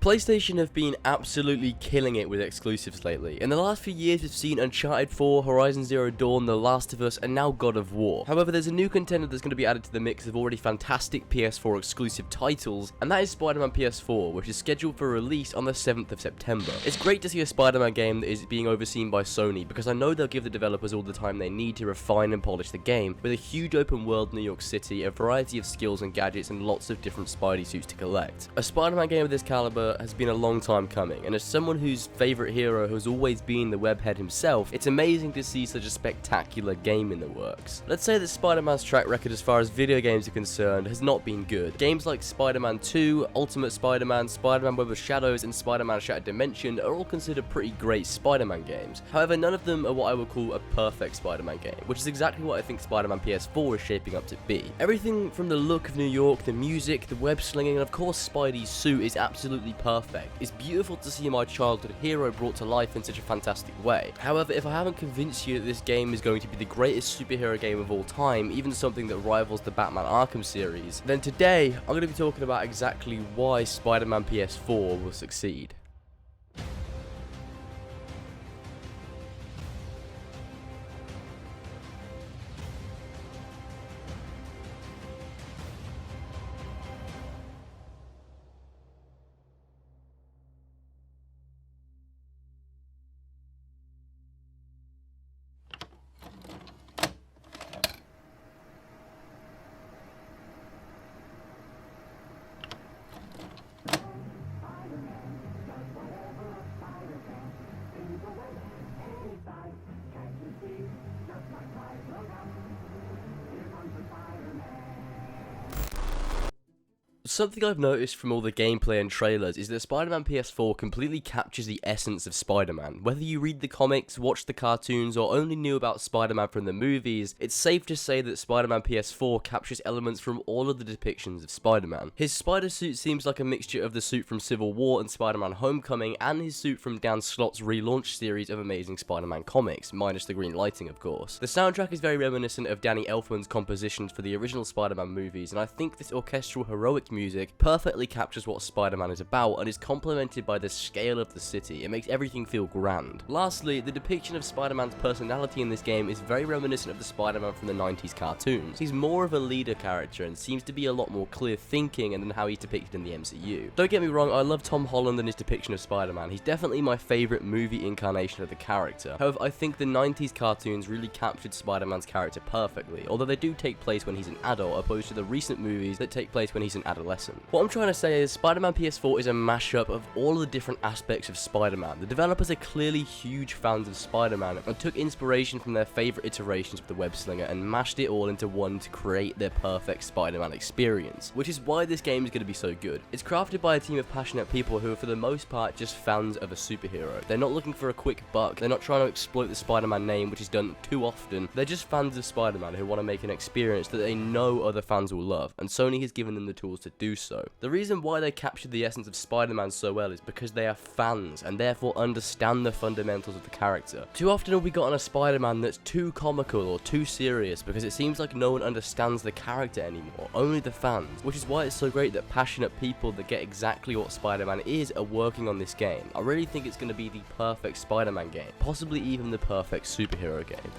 PlayStation have been absolutely killing it with exclusives lately. In the last few years, we've seen Uncharted 4, Horizon Zero Dawn, The Last of Us, and now God of War. However, there's a new contender that's going to be added to the mix of already fantastic PS4 exclusive titles, and that is Spider-Man PS4, which is scheduled for release on the 7th of September. It's great to see a Spider-Man game that is being overseen by Sony, because I know they'll give the developers all the time they need to refine and polish the game, with a huge open world New York City, a variety of skills and gadgets, and lots of different Spidey suits to collect. A Spider-Man game of this caliber has been a long time coming, and as someone whose favourite hero has always been the webhead himself, it's amazing to see such a spectacular game in the works. Let's say that Spider-Man's track record as far as video games are concerned has not been good. Games like Spider-Man 2, Ultimate Spider-Man, Spider-Man Web of Shadows, and Spider-Man Shattered Dimension are all considered pretty great Spider-Man games. However, none of them are what I would call a perfect Spider-Man game, which is exactly what I think Spider-Man PS4 is shaping up to be. Everything from the look of New York, the music, the web slinging, and of course Spidey's suit is absolutely perfect. It's beautiful to see my childhood hero brought to life in such a fantastic way. However, if I haven't convinced you that this game is going to be the greatest superhero game of all time, even something that rivals the Batman Arkham series, then today I'm going to be talking about exactly why Spider-Man PS4 will succeed. Something I've noticed from all the gameplay and trailers is that Spider-Man PS4 completely captures the essence of Spider-Man. Whether you read the comics, watch the cartoons, or only knew about Spider-Man from the movies, it's safe to say that Spider-Man PS4 captures elements from all of the depictions of Spider-Man. His spider suit seems like a mixture of the suit from Civil War and Spider-Man Homecoming, and his suit from Dan Slott's relaunch series of Amazing Spider-Man comics, minus the green lighting of course. The soundtrack is very reminiscent of Danny Elfman's compositions for the original Spider-Man movies, and I think this orchestral heroic music perfectly captures what Spider-Man is about and is complemented by the scale of the city. It makes everything feel grand. Lastly, the depiction of Spider-Man's personality in this game is very reminiscent of the Spider-Man from the 90s cartoons. He's more of a leader character and seems to be a lot more clear thinking than how he's depicted in the MCU. Don't get me wrong, I love Tom Holland and his depiction of Spider-Man. He's definitely my favourite movie incarnation of the character. However, I think the 90s cartoons really captured Spider-Man's character perfectly, although they do take place when he's an adult opposed to the recent movies that take place when he's an adolescent. What I'm trying to say is Spider-Man PS4 is a mashup of all of the different aspects of Spider-Man. The developers are clearly huge fans of Spider-Man and took inspiration from their favourite iterations of the web slinger and mashed it all into one to create their perfect Spider-Man experience, which is why this game is going to be so good. It's crafted by a team of passionate people who are for the most part just fans of a superhero. They're not looking for a quick buck, they're not trying to exploit the Spider-Man name, which is done too often. They're just fans of Spider-Man who want to make an experience that they know other fans will love, and Sony has given them the tools to do so. The reason why they captured the essence of Spider-Man so well is because they are fans and therefore understand the fundamentals of the character. Too often have we gotten a Spider-Man that's too comical or too serious because it seems like no one understands the character anymore, only the fans, which is why it's so great that passionate people that get exactly what Spider-Man is are working on this game. I really think it's going to be the perfect Spider-Man game, possibly even the perfect superhero game.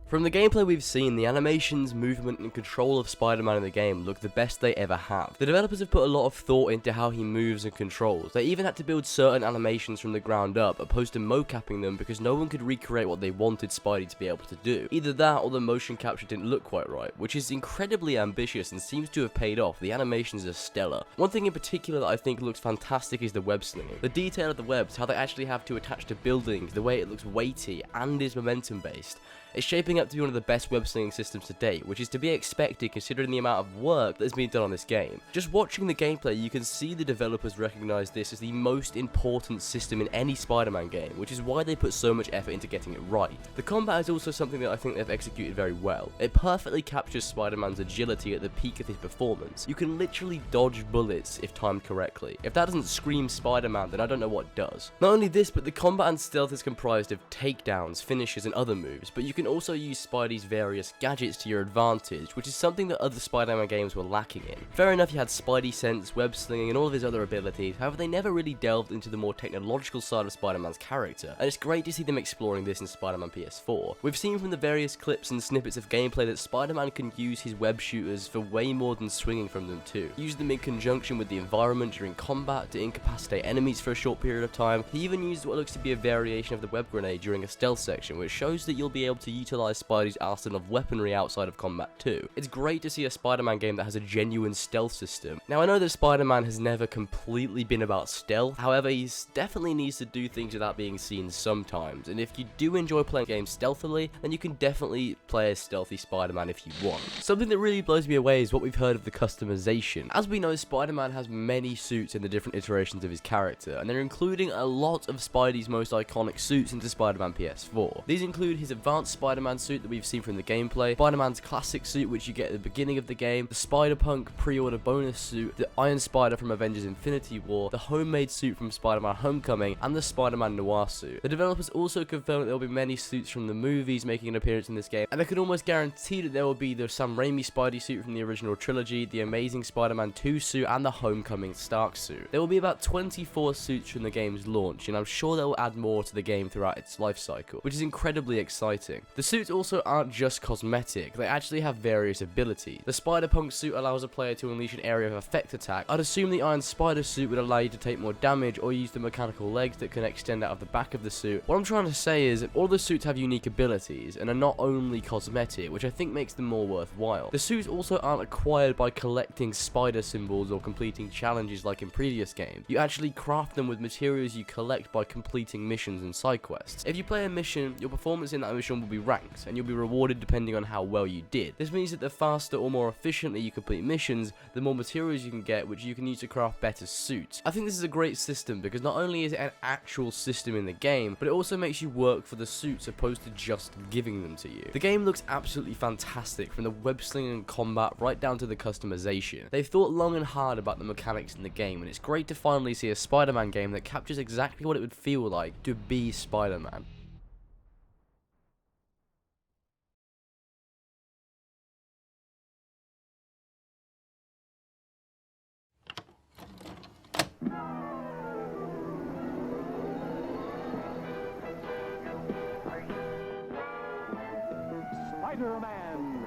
From the gameplay we've seen, the animations, movement, and control of Spider-Man in the game look the best they ever have. The developers have put a lot of thought into how he moves and controls. They even had to build certain animations from the ground up, opposed to mocapping them because no one could recreate what they wanted Spidey to be able to do. Either that or the motion capture didn't look quite right, which is incredibly ambitious and seems to have paid off. The animations are stellar. One thing in particular that I think looks fantastic is the web slinging. The detail of the webs, how they actually have to attach to buildings, the way it looks weighty and is momentum based. It's shaping turning out to be one of the best web slinging systems to date, which is to be expected considering the amount of work that has been done on this game. Just watching the gameplay, you can see the developers recognize this as the most important system in any Spider-Man game, which is why they put so much effort into getting it right. The combat is also something that I think they've executed very well. It perfectly captures Spider-Man's agility at the peak of his performance. You can literally dodge bullets if timed correctly. If that doesn't scream Spider-Man, then I don't know what does. Not only this, but the combat and stealth is comprised of takedowns, finishes, and other moves, but you can also use Spidey's various gadgets to your advantage, which is something that other Spider-Man games were lacking in. Fair enough, you had Spidey sense, web slinging, and all of his other abilities, however they never really delved into the more technological side of Spider-Man's character, and it's great to see them exploring this in Spider-Man PS4. We've seen from the various clips and snippets of gameplay that Spider-Man can use his web shooters for way more than swinging from them too. Use them in conjunction with the environment during combat to incapacitate enemies for a short period of time. He even used what looks to be a variation of the web grenade during a stealth section, which shows that you'll be able to utilize Spidey's arsenal of weaponry outside of combat too. It's great to see a Spider-Man game that has a genuine stealth system. Now I know that Spider-Man has never completely been about stealth, however he definitely needs to do things without being seen sometimes, and if you do enjoy playing games stealthily, then you can definitely play as stealthy Spider-Man if you want. Something that really blows me away is what we've heard of the customization. As we know, Spider-Man has many suits in the different iterations of his character, and they're including a lot of Spidey's most iconic suits into Spider-Man PS4. These include his advanced Spider-Man suit that we've seen from the gameplay, Spider-Man's classic suit which you get at the beginning of the game, the Spider-Punk pre-order bonus suit, the Iron Spider from Avengers Infinity War, the homemade suit from Spider-Man Homecoming, and the Spider-Man Noir suit. The developers also confirmed that there will be many suits from the movies making an appearance in this game, and I can almost guarantee that there will be the Sam Raimi Spidey suit from the original trilogy, the Amazing Spider-Man 2 suit, and the Homecoming Stark suit. There will be about 24 suits from the game's launch, and I'm sure they will add more to the game throughout its life cycle, which is incredibly exciting. The suits also aren't just cosmetic, they actually have various abilities. The Spider-Punk suit allows a player to unleash an area of effect attack. I'd assume the Iron Spider suit would allow you to take more damage or use the mechanical legs that can extend out of the back of the suit. What I'm trying to say is that all the suits have unique abilities and are not only cosmetic, which I think makes them more worthwhile. The suits also aren't acquired by collecting spider symbols or completing challenges like in previous games. You actually craft them with materials you collect by completing missions and side quests. If you play a mission, your performance in that mission will be ranked, and you'll be rewarded depending on how well you did. This means that the faster or more efficiently you complete missions, the more materials you can get, which you can use to craft better suits. I think this is a great system because not only is it an actual system in the game, but it also makes you work for the suits opposed to just giving them to you. The game looks absolutely fantastic, from the web slinging and combat right down to the customization. They've thought long and hard about the mechanics in the game, and it's great to finally see a Spider-Man game that captures exactly what it would feel like to be Spider-Man. Spider-Man!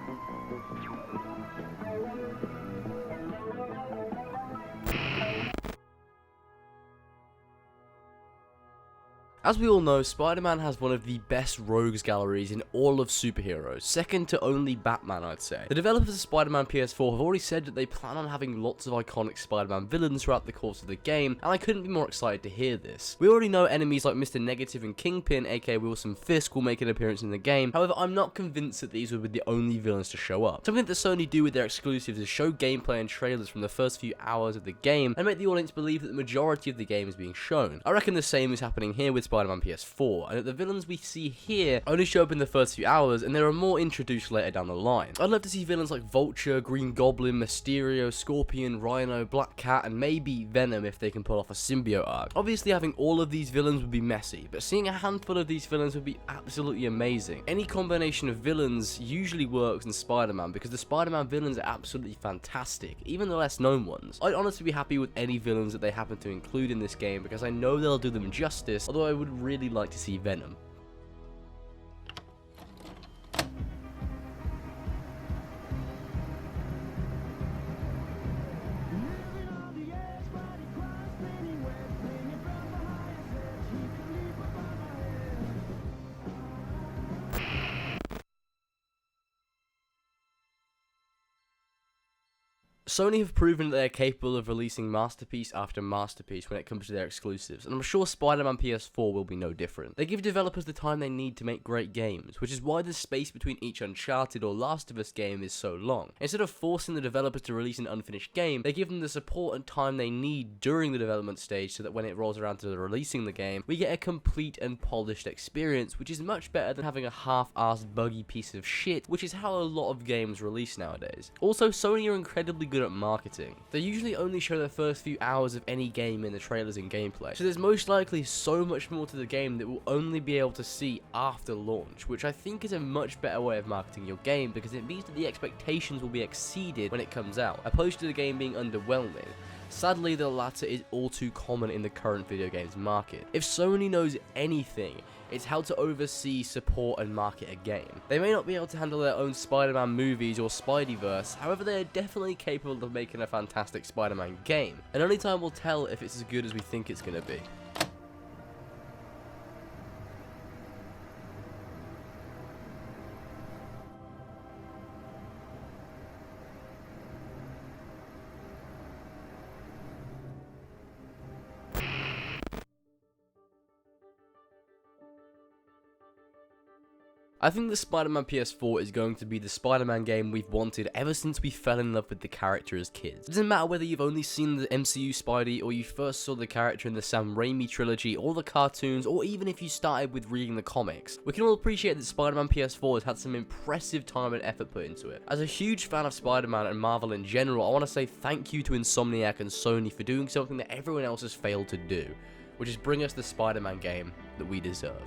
As we all know, Spider-Man has one of the best rogues galleries in all of superheroes, second to only Batman, I'd say. The developers of Spider-Man PS4 have already said that they plan on having lots of iconic Spider-Man villains throughout the course of the game, and I couldn't be more excited to hear this. We already know enemies like Mr. Negative and Kingpin, aka Wilson Fisk, will make an appearance in the game, however I'm not convinced that these would be the only villains to show up. Something that Sony do with their exclusives is show gameplay and trailers from the first few hours of the game, and make the audience believe that the majority of the game is being shown. I reckon the same is happening here with Spider-Man PS4, and that the villains we see here only show up in the first few hours, and there are more introduced later down the line. I'd love to see villains like Vulture, Green Goblin, Mysterio, Scorpion, Rhino, Black Cat, and maybe Venom if they can pull off a symbiote arc. Obviously having all of these villains would be messy, but seeing a handful of these villains would be absolutely amazing. Any combination of villains usually works in Spider-Man because the Spider-Man villains are absolutely fantastic, even the less known ones. I'd honestly be happy with any villains that they happen to include in this game because I know they'll do them justice, although I would really like to see Venom. Sony have proven that they're capable of releasing masterpiece after masterpiece when it comes to their exclusives, and I'm sure Spider-Man PS4 will be no different. They give developers the time they need to make great games, which is why the space between each Uncharted or Last of Us game is so long. Instead of forcing the developers to release an unfinished game, they give them the support and time they need during the development stage so that when it rolls around to releasing the game, we get a complete and polished experience, which is much better than having a half-assed buggy piece of shit, which is how a lot of games release nowadays. Also, Sony are incredibly good at marketing. They usually only show the first few hours of any game in the trailers and gameplay, so there's most likely so much more to the game that we'll only be able to see after launch, which I think is a much better way of marketing your game because it means that the expectations will be exceeded when it comes out, opposed to the game being underwhelming. Sadly, the latter is all too common in the current video games market. If Sony knows anything, it's how to oversee, support, and market a game. They may not be able to handle their own Spider-Man movies or Spideyverse, however they are definitely capable of making a fantastic Spider-Man game, and only time will tell if it's as good as we think it's going to be. I think the Spider-Man PS4 is going to be the Spider-Man game we've wanted ever since we fell in love with the character as kids. It doesn't matter whether you've only seen the MCU Spidey, or you first saw the character in the Sam Raimi trilogy, or the cartoons, or even if you started with reading the comics. We can all appreciate that Spider-Man PS4 has had some impressive time and effort put into it. As a huge fan of Spider-Man and Marvel in general, I want to say thank you to Insomniac and Sony for doing something that everyone else has failed to do, which is bring us the Spider-Man game that we deserve.